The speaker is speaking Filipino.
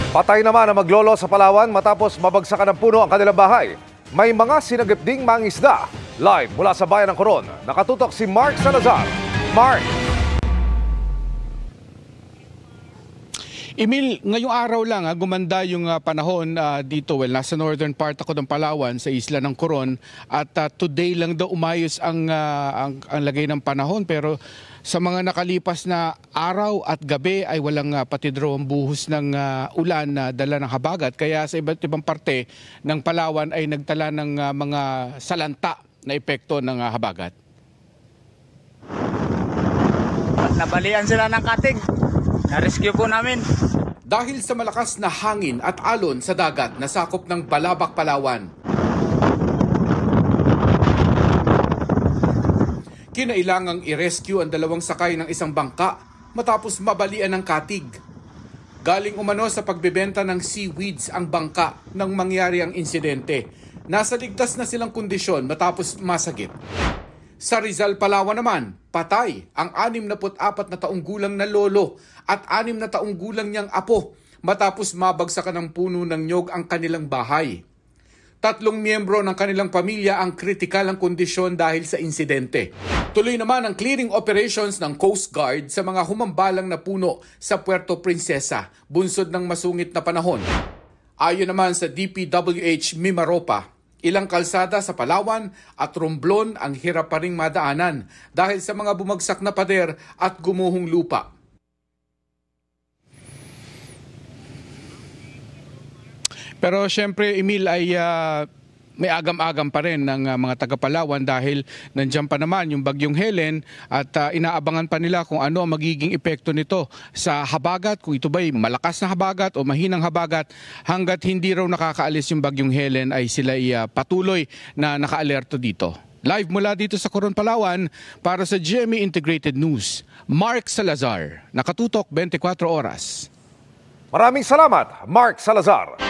Patay naman ang maglolo sa Palawan matapos mabagsakan ng puno ang kanilang bahay. May mga sinagip ding mangisda. Live mula sa bayan ng Coron, nakatutok si Mark Salazar. Mark! Emil, ngayong araw lang gumanda yung panahon dito. Well, nasa northern part ako ng Palawan sa isla ng Coron at today lang daw umayos ang lagay ng panahon, pero sa mga nakalipas na araw at gabi ay walang patidro ang buhos ng ulan na dala ng habagat. Kaya sa iba't ibang parte ng Palawan ay nagtala ng mga salanta na epekto ng habagat. Nabalian sila ng katig. Na-rescue po namin. Dahil sa malakas na hangin at alon sa dagat na sakop ng Balabac, Palawan, kinailangang i-rescue ang dalawang sakay ng isang bangka matapos mabalian ng katig. Galing umano sa pagbebenta ng seaweeds ang bangka nang mangyari ang insidente. Nasa ligtas na silang kondisyon matapos masagip. Sa Rizal, Palawan naman, patay ang 64 na taong gulang na lolo at 6 na taong gulang niyang apo matapos mabagsakan ng puno ng niyog ang kanilang bahay. 3 miyembro ng kanilang pamilya ang kritikal ang kondisyon dahil sa insidente. Tuloy naman ang clearing operations ng Coast Guard sa mga humambalang na puno sa Puerto Princesa, bunsod ng masungit na panahon. Ayon naman sa DPWH Mimaropa, ilang kalsada sa Palawan at Romblon ang hirap pa ring madaanan dahil sa mga bumagsak na pader at gumuhong lupa. Pero syempre, Emil, ay may agam-agam pa rin ng mga taga-Palawan dahil nandiyan pa naman yung bagyong Helen at inaabangan pa nila kung ano ang magiging epekto nito sa habagat, kung ito ba'y malakas na habagat o mahinang habagat. Hanggat hindi raw nakakaalis yung bagyong Helen ay sila patuloy na nakaalerto dito. Live mula dito sa Coron, Palawan para sa GMA Integrated News, Mark Salazar, nakatutok 24 oras. Maraming salamat, Mark Salazar.